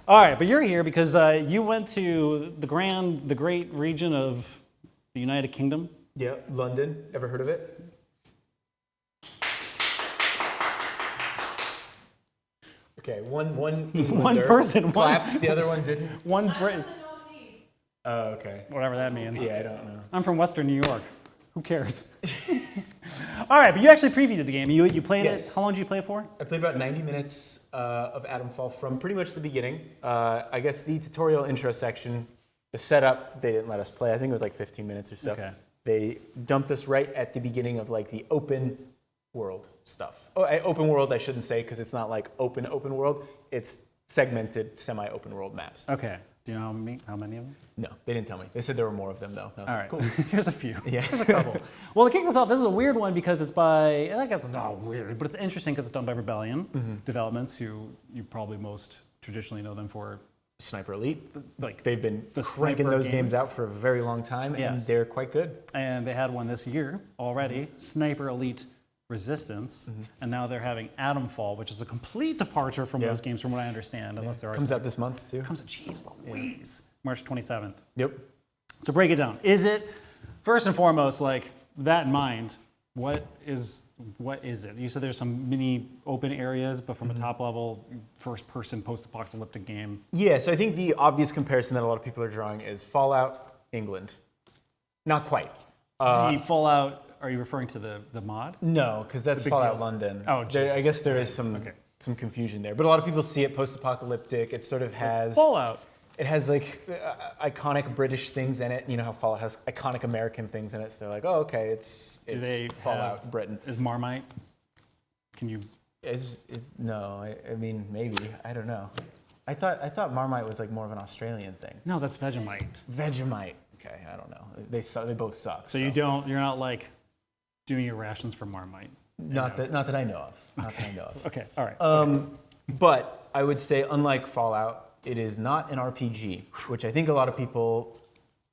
All right, but you're here because you went to the great region of the United Kingdom. Yeah, London. Ever heard of it? Okay, one person clapped, the other one didn't. One Brit. Oh, okay. Whatever that means. Yeah, I don't know. I'm from Western New York. Who cares? All right, but you actually previewed the game. You played it. How long did you play it for? I played about 90 minutes of Atomfall from pretty much the beginning. I guess the tutorial intro section, the setup, they didn't let us play. I think it was like 15 minutes or so. Okay. They dumped us right at the beginning of like the open world stuff. Oh, open world I shouldn't say because it's not like open world. It's segmented semi-open world maps. Okay. Do you know how many of them? No, they didn't tell me. They said there were more of them though. All right, cool. There's a few. Yeah. There's a couple. Well, to kick this off, this is a weird one because it's by, I guess it's not weird, but it's interesting because it's done by Rebellion Developments, who you probably most traditionally know them for. Sniper Elite. Like they've been the cranking sniper those games out for a very long time, and they're quite good. And they had one this year already, Sniper Elite Resistance, and now they're having Atomfall, which is a complete departure from those games, from what I understand. Unless there are comes out this month too. Comes out, jeez Louise, March 27th. Yep. So break it down. Is it first and foremost, like that in mind? What is it? You said there's some mini open areas, but from a top level, first-person post-apocalyptic game. Yeah. So I think the obvious comparison that a lot of people are drawing is Fallout England. Not quite. The Fallout. Are you referring to the mod? No, because that's Fallout London. Oh, I guess there is some confusion there, but a lot of people see it post-apocalyptic. It sort of has Fallout. It has like iconic British things in it. You know how Fallout has iconic American things in it. So they're like, oh, okay, it's Fallout Britain. Is Marmite? Can you? No. I mean, maybe. I don't know. I thought Marmite was like more of an Australian thing. No, that's Vegemite. Vegemite. Okay, I don't know. They both suck. So you're not like doing your rations for Marmite. Not that I know of. Not that I know of. Okay. All right. But I would say, unlike Fallout, it is not an RPG, which I think a lot of people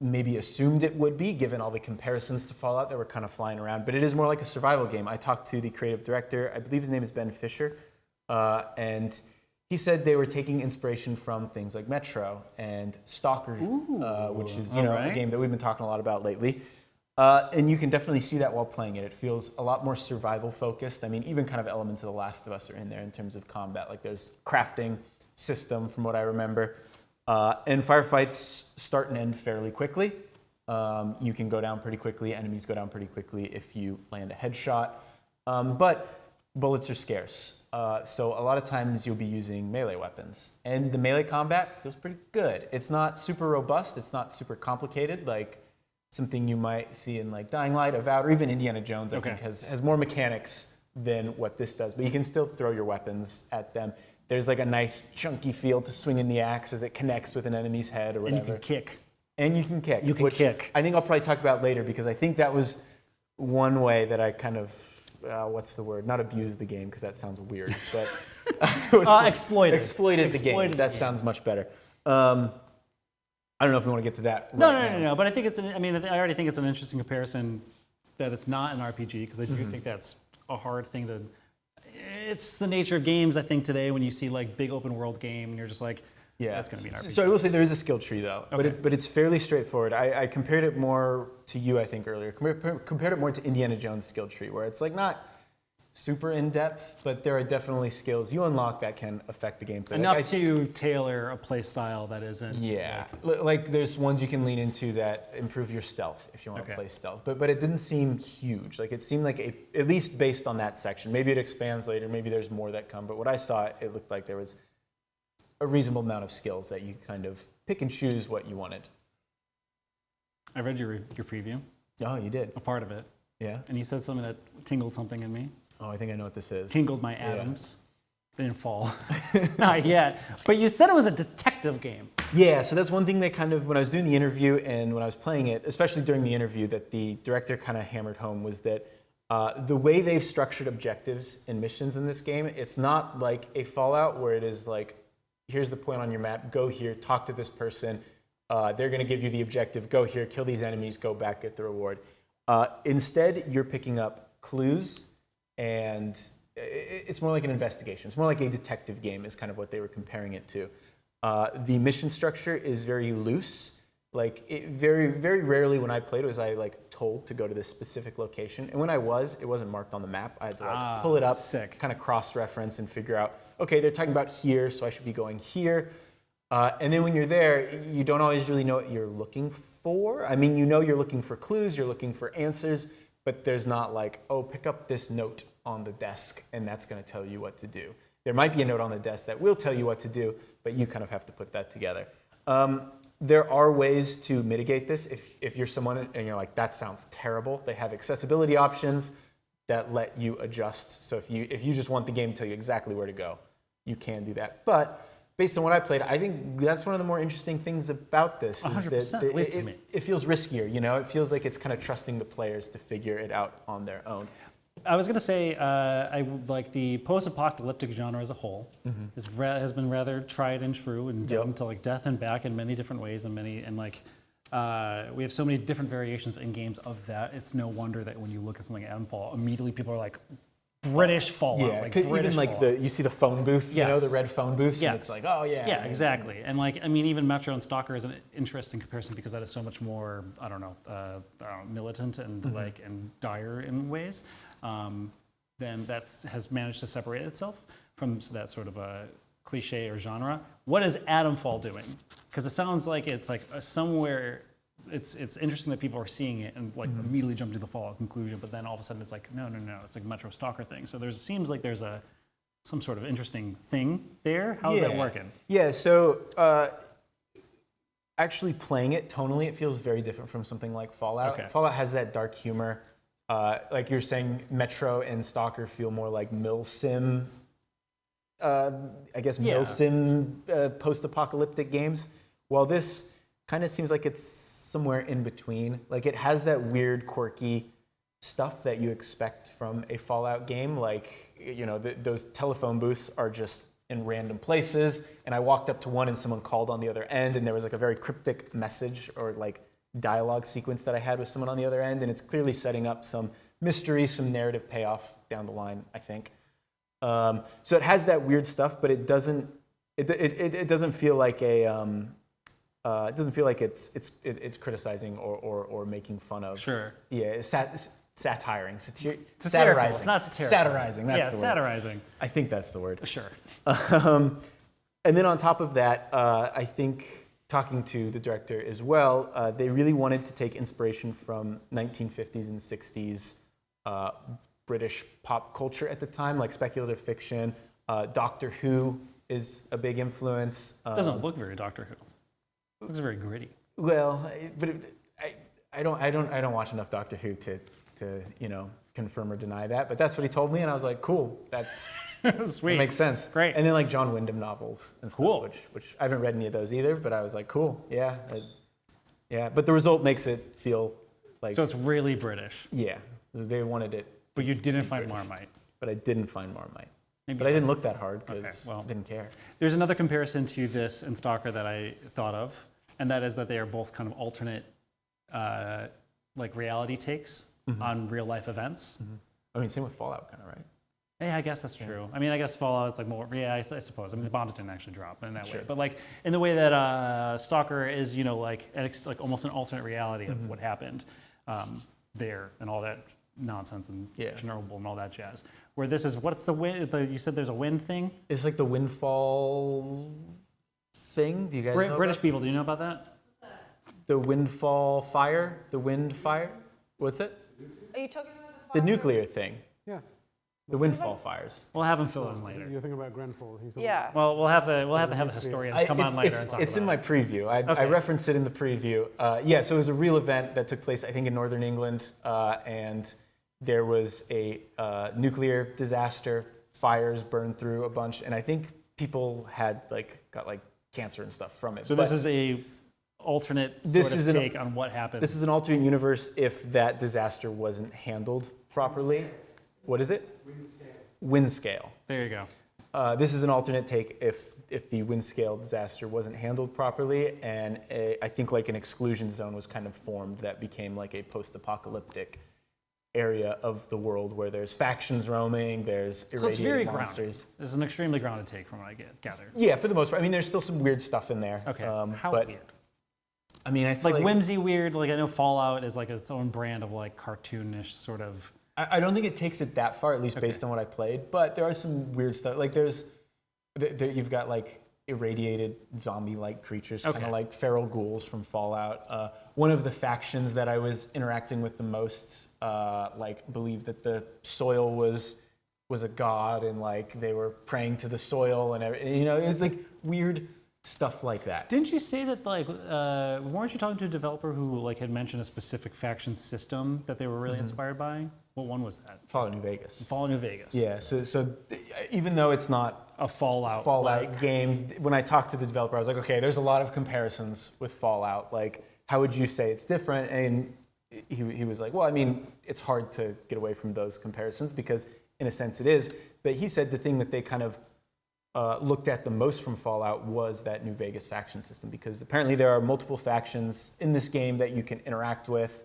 maybe assumed it would be, given all the comparisons to Fallout that were kind of flying around. But it is more like a survival game. I talked to the creative director. I believe his name is Ben Fisher, and he said they were taking inspiration from things like Metro and Stalker, which is a game that we've been talking a lot about lately. And you can definitely see that while playing it. It feels a lot more survival focused. I mean, even kind of elements of The Last of Us are in there in terms of combat. Like there's crafting system, from what I remember. And firefights start and end fairly quickly. You can go down pretty quickly. Enemies go down pretty quickly if you land a headshot. But bullets are scarce. So a lot of times you'll be using melee weapons. And the melee combat feels pretty good. It's not super robust. It's not super complicated, like something you might see in like Dying Light, Avowed, or even Indiana Jones, I think has more mechanics than what this does. But you can still throw your weapons at them. There's like a nice chunky feel to swinging the axe as it connects with an enemy's head or whatever. And you can kick. And you can kick. You can kick. I think I'll probably talk about later because I think that was one way that I kind of, what's the word? Not abused the game because that sounds weird, but exploited. Exploited the game. That sounds much better. I don't know if we want to get to that. No. But I think I already think it's an interesting comparison that it's not an RPG because I do think that's a hard thing to. It's the nature of games, I think, today when you see like big open world game and you're just like, that's going to be an RPG. So I will say there is a skill tree though, but it's fairly straightforward. I compared it more to you, I think, earlier. Compared it more to Indiana Jones' skill tree, where it's like not super in depth, but there are definitely skills you unlock that can affect the gameplay. Enough to tailor a play style that isn't. Yeah, like there's ones you can lean into that improve your stealth if you want to play stealth. But it didn't seem huge. Like it seemed like at least based on that section. Maybe it expands later. Maybe there's more that come. But what I saw, it looked like there was a reasonable amount of skills that you kind of pick and choose what you wanted. I read your preview. Oh, you did? A part of it. Yeah. And you said something that tingled something in me. Oh, I think I know what this is. Tingled my atoms. They didn't fall. Not yet. But you said it was a detective game. Yeah, so that's one thing that kind of, when I was doing the interview and when I was playing it, especially during the interview, that the director kind of hammered home was that the way they've structured objectives and missions in this game, it's not like a Fallout where it is like, here's the point on your map, go here, talk to this person, they're going to give you the objective, go here, kill these enemies, go back, get the reward. Instead, you're picking up clues, and it's more like an investigation. It's more like a detective game is kind of what they were comparing it to. The mission structure is very loose. Like very rarely when I played was I like told to go to this specific location, and when I was, it wasn't marked on the map. I had to like pull it up, kind of cross-reference and figure out, okay, they're talking about here, so I should be going here. And then when you're there, you don't always really know what you're looking for. I mean, you know you're looking for clues, you're looking for answers, but there's not like, oh, pick up this note on the desk, and that's going to tell you what to do. There might be a note on the desk that will tell you what to do, but you kind of have to put that together. There are ways to mitigate this. If you're someone and you're like, that sounds terrible, they have accessibility options that let you adjust. So if you just want the game to tell you exactly where to go, you can do that. But based on what I played, I think that's one of the more interesting things about this. 100%, at least to me. It feels riskier, you know? It feels like it's kind of trusting the players to figure it out on their own. I was going to say, I like the post-apocalyptic genre as a whole has been rather tried and true and done to like death and back in many different ways and we have so many different variations in games of that. It's no wonder that when you look at something like Atomfall, immediately people are like, British Fallout. Yeah, like even like you see the phone booth, you know, the red phone booths, and it's like, oh yeah. Yeah, exactly. And like, I mean, even Metro and Stalker is an interesting comparison because that is so much more, I don't know, militant and like and dire in ways. Then that has managed to separate itself from that sort of a cliche or genre. What is Atomfall doing? Because it sounds like it's like somewhere. It's interesting that people are seeing it and like immediately jump to the Fallout conclusion, but then all of a sudden it's like no, it's like a Metro Stalker thing. So seems like there's some sort of interesting thing there. How's that working? Yeah, so actually playing it tonally, it feels very different from something like Fallout. Okay. Fallout has that dark humor. Like you're saying, Metro and Stalker feel more like milsim. Milsim post-apocalyptic games. While this kind of seems like it's somewhere in between. Like it has that weird, quirky stuff that you expect from a Fallout game. Like, you know, those telephone booths are just in random places. And I walked up to one and someone called on the other end and there was like a very cryptic message or like dialogue sequence that I had with someone on the other end. And it's clearly setting up some mystery, some narrative payoff down the line, I think. So it has that weird stuff, but it doesn't feel like a, it doesn't feel like it's criticizing or making fun of. Sure. Yeah, it's satirizing. Satirizing. It's not satirical. Satirizing. That's the word. Satirizing. I think that's the word. Sure. And then on top of that, I think talking to the director as well, they really wanted to take inspiration from 1950s and 60s British pop culture at the time, like speculative fiction. Doctor Who is a big influence. It doesn't look very Doctor Who. It looks very gritty. Well, but I don't watch enough Doctor Who to you know confirm or deny that. But that's what he told me, and I was like, cool, that's sweet. That makes sense. Great. And then like John Wyndham novels and stuff, cool. which I haven't read any of those either. But I was like, cool, yeah. But the result makes it feel like so it's really British. Yeah, they wanted it. But you didn't find Marmite. But I didn't find Marmite. Maybe but I didn't look that hard because I didn't care. There's another comparison to this and Stalker that I thought of, and that is that they are both kind of alternate, like reality takes on real life events. I mean, same with Fallout, kind of, right? Yeah, I guess that's true. I mean, I guess Fallout's like more. Yeah, I suppose. I mean, the bombs didn't actually drop in that way, but like in the way that Stalker is, you know, like almost an alternate reality of what happened there and all that nonsense and Chernobyl and all that jazz. Where this is, what's the wind? You said there's a wind thing. It's like the windfall thing. Do you guys know British people? Do you know about that? The windfall fire. The wind fire. What's it? Are you talking about the nuclear thing? Yeah. The windfall fires. We'll have him fill in later. You're thinking about Grenfell. Yeah. Well, we'll have the historians come on later and talk it's about in my preview. I referenced it in the preview. Yeah, so it was a real event that took place, I think, in northern England, and there was a nuclear disaster. Fires burned through a bunch, and I think people got cancer and stuff from it. So this is a alternate take on what happened. This is an alternate universe if that disaster wasn't handled properly. What is it? Wind scale. There you go. This is an alternate take if the wind scale disaster wasn't handled properly, and I think like an exclusion zone was kind of formed that became like a post-apocalyptic area of the world where there's factions roaming, there's So it's very irradiated grounded. monsters. This is an extremely grounded take from what I gathered. Yeah, for the most part. I mean, there's still some weird stuff in there. Okay, how but, weird? I mean, I feel Like whimsy weird. Like I know Fallout is like its own brand of like cartoonish sort of. I don't think it takes it that far, at least based on what I played. But there are some weird stuff. Like you've got like irradiated zombie-like creatures, kind of like feral ghouls from Fallout. One of the factions that I was interacting with the most, like believed that the soil was a god, and like they were praying to the soil, and it was like weird stuff like that. Didn't you say that like weren't you talking to a developer who like had mentioned a specific faction system that they were really inspired by? What one was that? Fallout New Vegas. Fallout New Vegas. Yeah. So even though it's not A Fallout. Fallout game, when I talked to the developer, I was like, okay, there's a lot of comparisons with Fallout. Like, how would you say it's different? And he was like, well, I mean, it's hard to get away from those comparisons because in a sense it is. But he said the thing that they kind of looked at the most from Fallout was that New Vegas faction system, because apparently there are multiple factions in this game that you can interact with,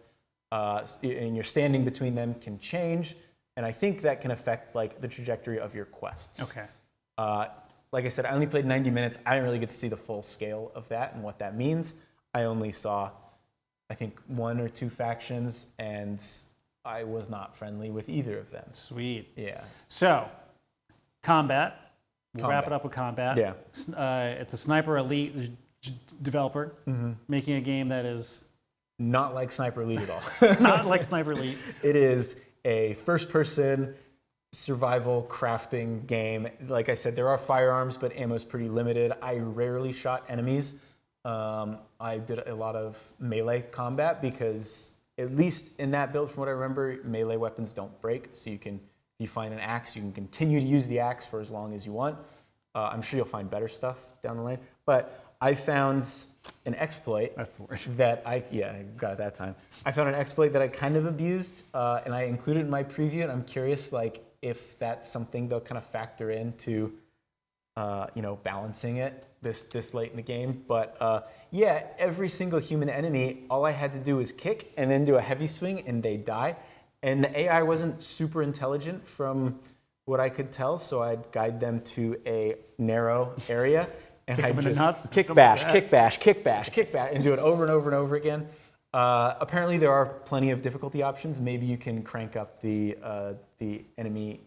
and your standing between them can change, and I think that can affect like the trajectory of your quests. Okay. Like I said, I only played 90 minutes. I didn't really get to see the full scale of that and what that means. I only saw, I think, 1 or 2 factions, and I was not friendly with either of them. Sweet. Yeah. So, combat. We'll wrap it up with combat. Yeah. It's a Sniper Elite developer making a game that is Not like Sniper Elite at all. not like Sniper Elite. It is a first-person survival crafting game. Like I said, there are firearms, but ammo's pretty limited. I rarely shot enemies. I did a lot of melee combat because, at least in that build, from what I remember, melee weapons don't break. So if you find an axe, you can continue to use the axe for as long as you want. I'm sure you'll find better stuff down the lane. But I found an exploit. That's the word. I got it that time. I found an exploit that I kind of abused, and I included it in my preview. And I'm curious, like, if that's something they'll kind of factor into, balancing it this late in the game. But every single human enemy, all I had to do was kick and then do a heavy swing, and they die. And the AI wasn't super intelligent from what I could tell, so I'd guide them to a narrow area, and I'd just kick bash, and do it over and over and over again. Apparently, there are plenty of difficulty options. Maybe you can crank up the enemy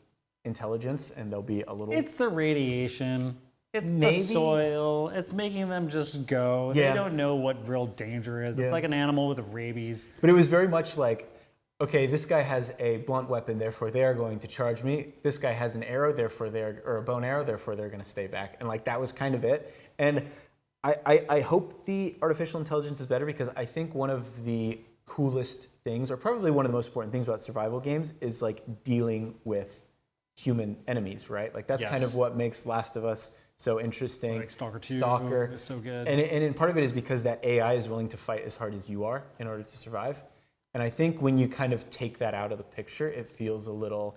intelligence, and there'll be a little. It's the radiation. It's Maybe. the soil. It's making them just go. Yeah. They don't know what real danger is. Yeah. It's like an animal with rabies. But it was very much like, okay, this guy has a blunt weapon, therefore they are going to charge me. This guy has an arrow, or a bow and arrow, therefore they're going to stay back. And like that was kind of it. And I hope the artificial intelligence is better, because I think one of the coolest things, or probably one of the most important things about survival games, is like dealing with human enemies, right? Like that's kind of what makes Last of Us so interesting. Like Stalker 2 is so good. And part of it is because that AI is willing to fight as hard as you are in order to survive. And I think when you kind of take that out of the picture, it feels like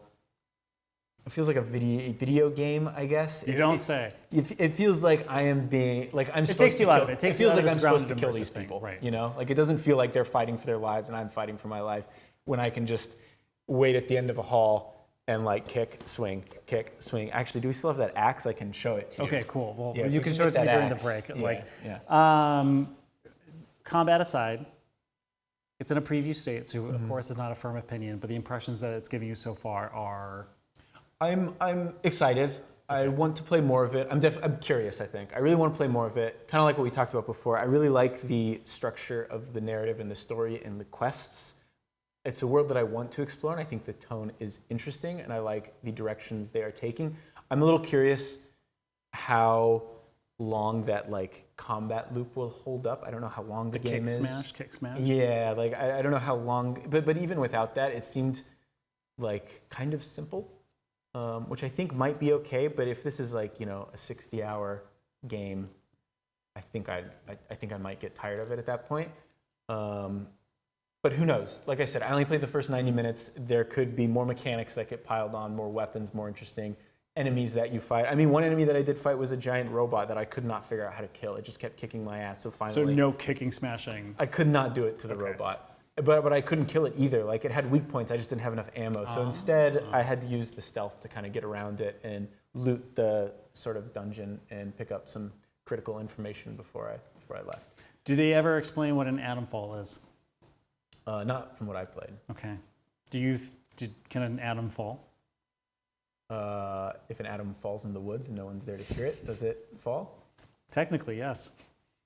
a video game, I guess. You don't say. It feels like I am being, like I'm supposed to takes you out of it. It feels like I'm supposed to grounded kill immersive these thing, people, right. you know? Like it doesn't feel like they're fighting for their lives and I'm fighting for my life, when I can just wait at the end of a hall and like kick, swing. Actually, do we still have that axe? I can show it to you. Okay, cool. Well, Yeah, you we can can show it to me that during the axe. break. Yeah. Combat aside, it's in a preview state, so of course it's not a firm opinion, but the impressions that it's giving you so far are... I'm excited. I want to play more of it. I'm curious, I think. I really want to play more of it. Kind of like what we talked about before. I really like the structure of the narrative and the story and the quests. It's a world that I want to explore, and I think the tone is interesting, and I like the directions they are taking. I'm a little curious how long that like combat loop will hold up. I don't know how long the game is. Kick smash. Yeah, like I don't know how long, but even without that, it seemed like kind of simple, which I think might be okay. But if this is like, a 60-hour game, I think I might get tired of it at that point. But who knows? Like I said, I only played the first 90 minutes. There could be more mechanics that get piled on, more weapons, more interesting enemies that you fight. I mean, one enemy that I did fight was a giant robot that I could not figure out how to kill. It just kept kicking my ass. So finally, So no kicking, smashing. I could not do it to the robot. but I couldn't kill it either. Like it had weak points, I just didn't have enough ammo. So instead, I had to use the stealth to kind of get around it and loot the sort of dungeon and pick up some critical information before I left. Do they ever explain what an Atomfall is? Not from what I played. Okay. Can an atom fall? If an atom falls in the woods and no one's there to hear it, does it fall? Technically, yes.